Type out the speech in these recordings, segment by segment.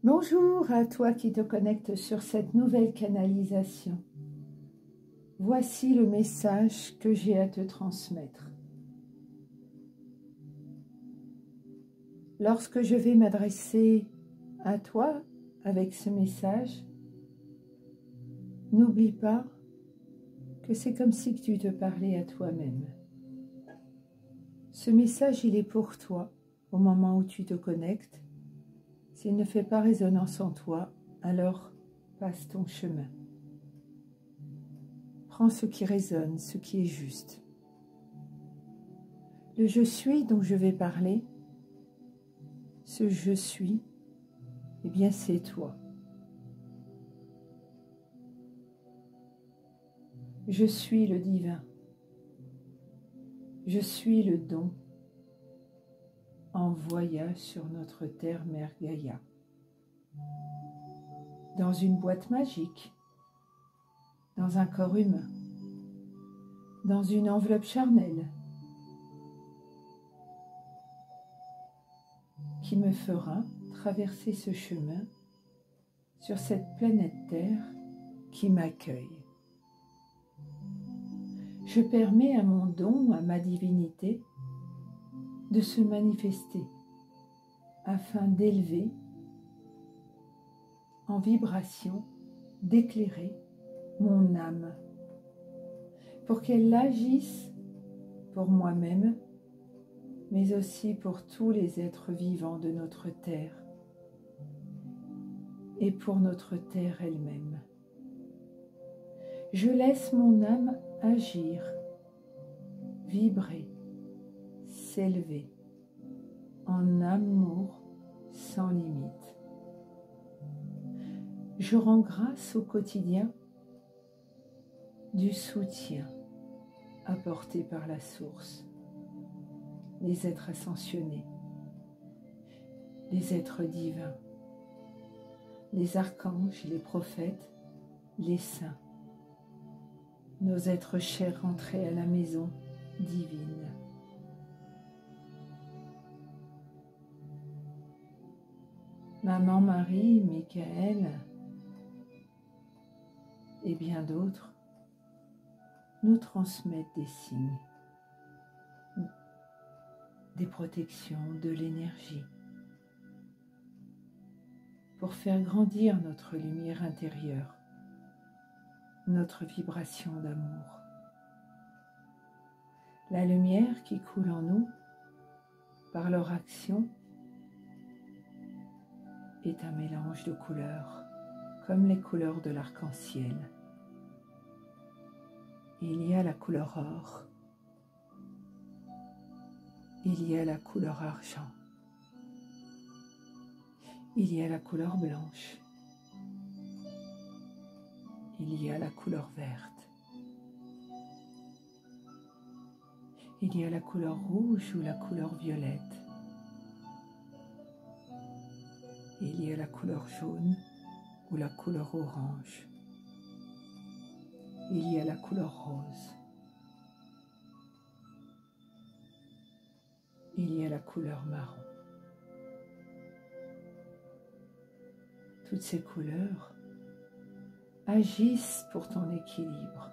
Bonjour à toi qui te connectes sur cette nouvelle canalisation. Voici le message que j'ai à te transmettre. Lorsque je vais m'adresser à toi avec ce message, n'oublie pas que c'est comme si tu te parlais à toi-même. Ce message, il est pour toi au moment où tu te connectes. S'il ne fait pas résonance en toi, alors passe ton chemin. Prends ce qui résonne, ce qui est juste. Le « je suis » dont je vais parler, ce « je suis », eh bien c'est toi. Je suis le divin. Je suis le don en voyage sur notre terre mère Gaïa. Dans une boîte magique, dans un corps humain, dans une enveloppe charnelle qui me fera traverser ce chemin sur cette planète Terre qui m'accueille. Je permets à mon don, à ma divinité, de se manifester afin d'élever en vibration, d'éclairer mon âme pour qu'elle agisse pour moi-même, mais aussi pour tous les êtres vivants de notre terre et pour notre terre elle-même. Je laisse mon âme agir, vibrer, s'élever en amour sans limite. Je rends grâce au quotidien du soutien apporté par la source, les êtres ascensionnés, les êtres divins, les archanges, les prophètes, les saints, nos êtres chers rentrés à la maison divine. Maman Marie, Michael et bien d'autres nous transmettent des signes, des protections, de l'énergie pour faire grandir notre lumière intérieure, notre vibration d'amour. La lumière qui coule en nous par leur action est un mélange de couleurs, comme les couleurs de l'arc-en-ciel. Il y a la couleur or, il y a la couleur argent, il y a la couleur blanche, il y a la couleur verte, il y a la couleur rouge ou la couleur violette, il y a la couleur jaune ou la couleur orange, il y a la couleur rose, il y a la couleur marron. Toutes ces couleurs agissent pour ton équilibre.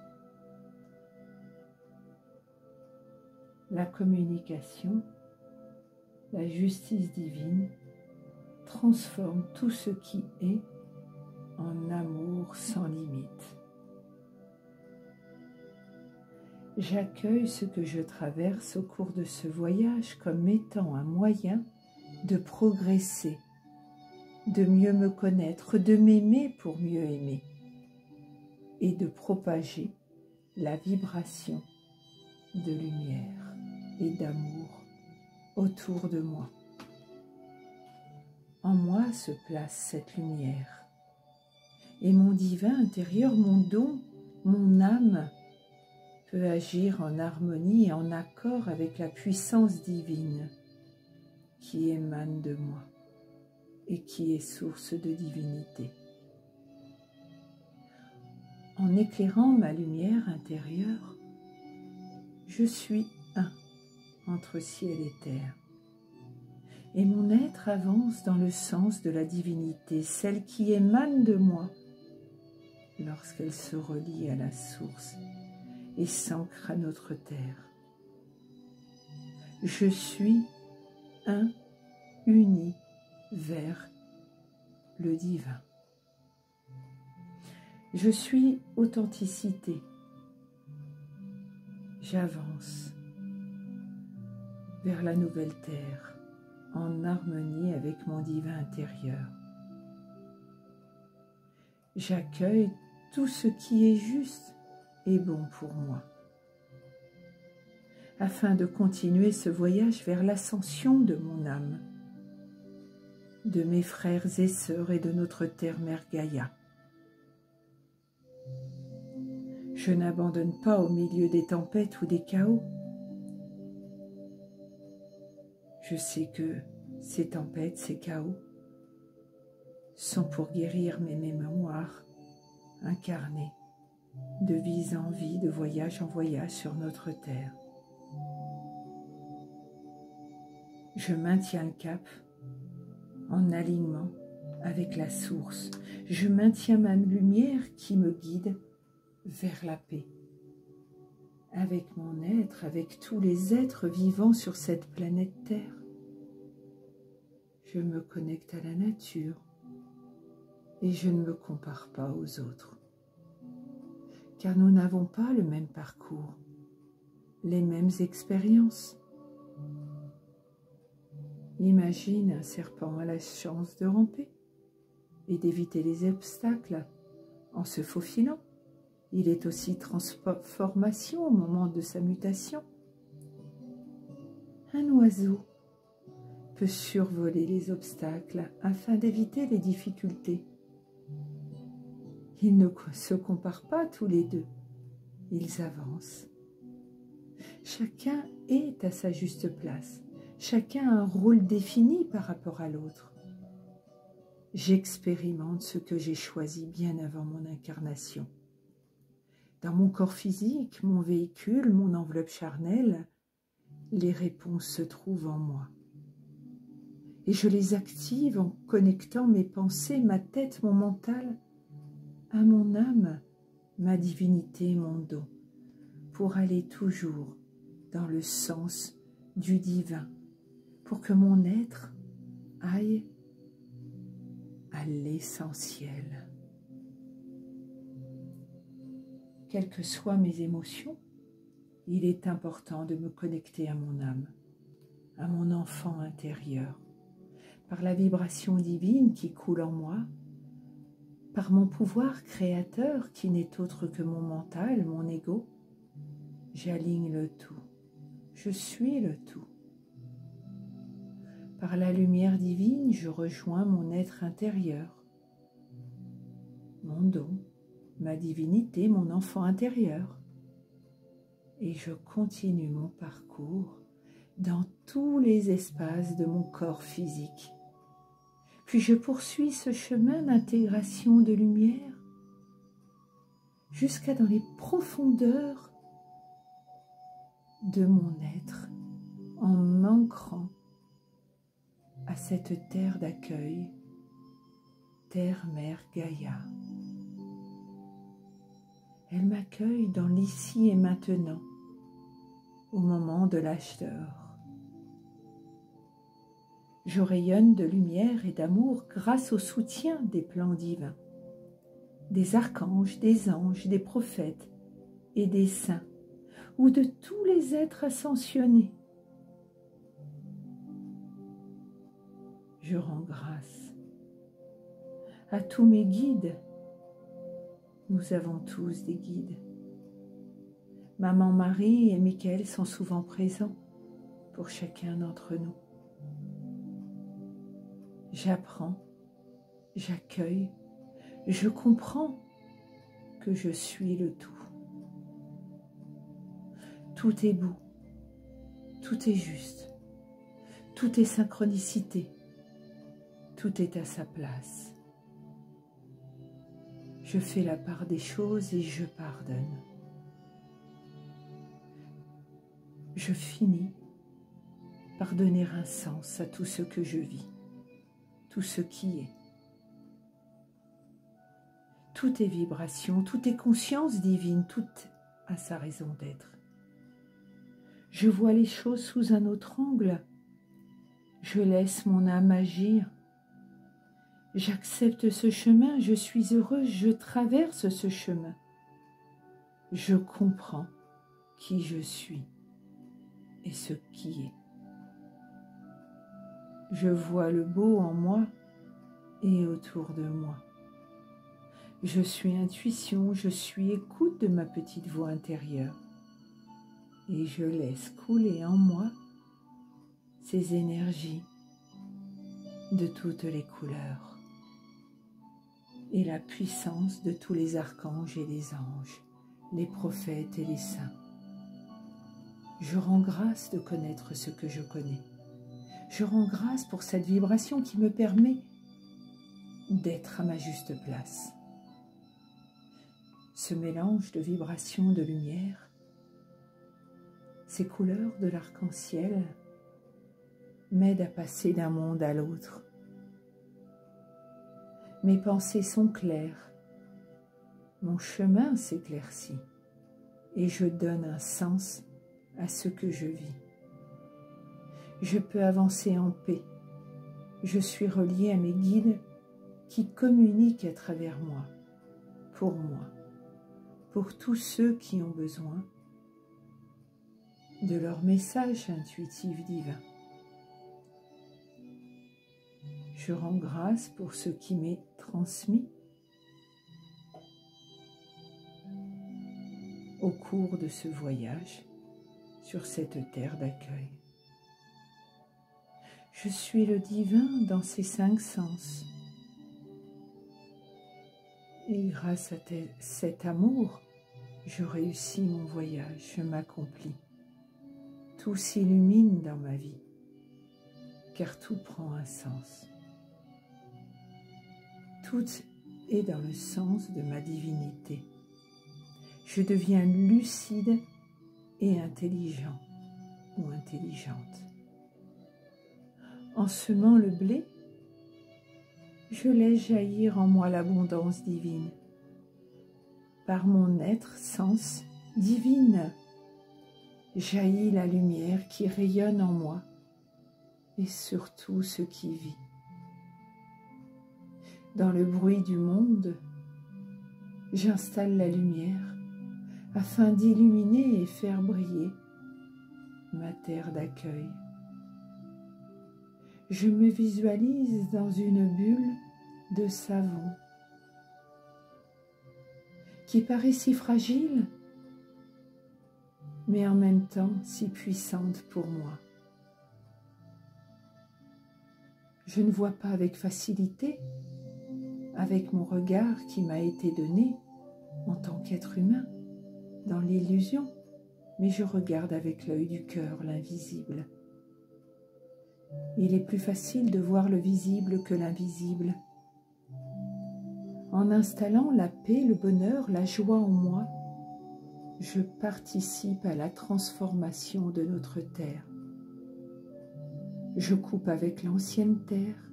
La communication, la justice divine transforme tout ce qui est en amour sans limite. J'accueille ce que je traverse au cours de ce voyage comme étant un moyen de progresser, de mieux me connaître, de m'aimer pour mieux aimer et de propager la vibration de lumière et d'amour autour de moi. En moi se place cette lumière et mon divin intérieur, mon don, mon âme peut agir en harmonie et en accord avec la puissance divine qui émane de moi et qui est source de divinité. En éclairant ma lumière intérieure, je suis un entre ciel et terre. et mon être avance dans le sens de la divinité, celle qui émane de moi lorsqu'elle se relie à la source et s'ancre à notre terre. Je suis un uni vers le divin. Je suis authenticité. J'avance vers la nouvelle terre en harmonie avec mon divin intérieur. J'accueille tout ce qui est juste et bon pour moi, afin de continuer ce voyage vers l'ascension de mon âme, de mes frères et sœurs et de notre terre-mère Gaïa. Je n'abandonne pas au milieu des tempêtes ou des chaos. Je sais que ces tempêtes, ces chaos, sont pour guérir mes mémoires incarnées, de vie en vie, de voyage en voyage sur notre terre. Je maintiens le cap en alignement avec la source. Je maintiens ma lumière qui me guide vers la paix. Avec mon être, avec tous les êtres vivants sur cette planète Terre. Je me connecte à la nature et je ne me compare pas aux autres. Car nous n'avons pas le même parcours, les mêmes expériences. Imagine un serpent a la chance de ramper et d'éviter les obstacles en se faufilant. Il est aussi transformation au moment de sa mutation. Un oiseau peut survoler les obstacles afin d'éviter les difficultés. Ils ne se comparent pas tous les deux, ils avancent. Chacun est à sa juste place, chacun a un rôle défini par rapport à l'autre. J'expérimente ce que j'ai choisi bien avant mon incarnation. Dans mon corps physique, mon véhicule, mon enveloppe charnelle, les réponses se trouvent en moi. Et je les active en connectant mes pensées, ma tête, mon mental, à mon âme, ma divinité, mon don, pour aller toujours dans le sens du divin, pour que mon être aille à l'essentiel. Quelles que soient mes émotions, il est important de me connecter à mon âme, à mon enfant intérieur, par la vibration divine qui coule en moi, par mon pouvoir créateur qui n'est autre que mon mental, mon ego. J'aligne le tout, je suis le tout. Par la lumière divine, je rejoins mon être intérieur, mon don, ma divinité, mon enfant intérieur. Et je continue mon parcours dans tous les espaces de mon corps physique. Puis je poursuis ce chemin d'intégration de lumière jusqu'à dans les profondeurs de mon être en m'ancrant à cette terre d'accueil, terre-mère Gaïa. Elle m'accueille dans l'ici et maintenant, au moment de l'âge d'or. Je rayonne de lumière et d'amour grâce au soutien des plans divins, des archanges, des anges, des prophètes et des saints, ou de tous les êtres ascensionnés. Je rends grâce à tous mes guides. Nous avons tous des guides. Maman Marie et Michael sont souvent présents pour chacun d'entre nous. J'apprends, j'accueille, je comprends que je suis le tout. Tout est beau, tout est juste, tout est synchronicité, tout est à sa place. Je fais la part des choses et je pardonne. Je finis par donner un sens à tout ce que je vis, tout ce qui est. Tout est vibration, tout est conscience divine, tout a sa raison d'être. Je vois les choses sous un autre angle. Je laisse mon âme agir. J'accepte ce chemin, je suis heureuse, je traverse ce chemin. Je comprends qui je suis et ce qui est. Je vois le beau en moi et autour de moi. Je suis intuition, je suis écoute de ma petite voix intérieure. Et je laisse couler en moi ces énergies de toutes les couleurs et la puissance de tous les archanges et les anges, les prophètes et les saints. Je rends grâce de connaître ce que je connais. Je rends grâce pour cette vibration qui me permet d'être à ma juste place. Ce mélange de vibrations de lumière, ces couleurs de l'arc-en-ciel m'aident à passer d'un monde à l'autre. Mes pensées sont claires, mon chemin s'éclaircit et je donne un sens à ce que je vis. Je peux avancer en paix. Je suis reliée à mes guides qui communiquent à travers moi, pour tous ceux qui ont besoin de leur message intuitif divin. Je rends grâce pour ce qui m'est transmis au cours de ce voyage sur cette terre d'accueil. Je suis le divin dans ses 5 sens. Et grâce à cet amour, je réussis mon voyage, je m'accomplis. Tout s'illumine dans ma vie, car tout prend un sens. Tout est dans le sens de ma divinité. Je deviens lucide et intelligent ou intelligente. En semant le blé, je laisse jaillir en moi l'abondance divine. Par mon être, sens, divine, jaillit la lumière qui rayonne en moi et sur tout ce qui vit. Dans le bruit du monde, j'installe la lumière afin d'illuminer et faire briller ma terre d'accueil. Je me visualise dans une bulle de savon qui paraît si fragile, mais en même temps si puissante pour moi. Je ne vois pas avec facilité, avec mon regard qui m'a été donné en tant qu'être humain, dans l'illusion, mais je regarde avec l'œil du cœur l'invisible. Il est plus facile de voir le visible que l'invisible. En installant la paix, le bonheur, la joie en moi, je participe à la transformation de notre terre. Je coupe avec l'ancienne terre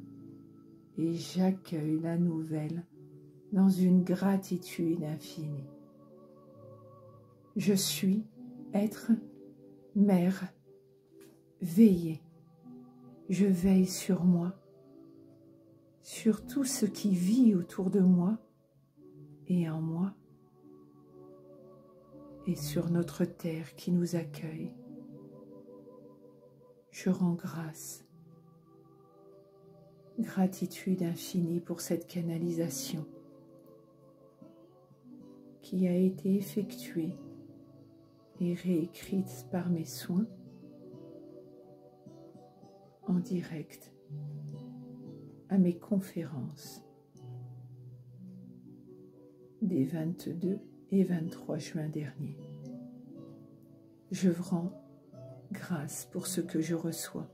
et j'accueille la nouvelle dans une gratitude infinie. Je suis être, mère, veiller. Je veille sur moi, sur tout ce qui vit autour de moi et en moi, et sur notre terre qui nous accueille. Je rends grâce, gratitude infinie pour cette canalisation qui a été effectuée et réécrite par mes soins en direct à mes conférences des 22 et 23 juin dernier. Je rends grâce pour ce que je reçois.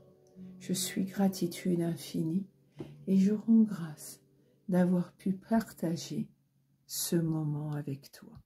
Je suis gratitude infinie et je rends grâce d'avoir pu partager ce moment avec toi.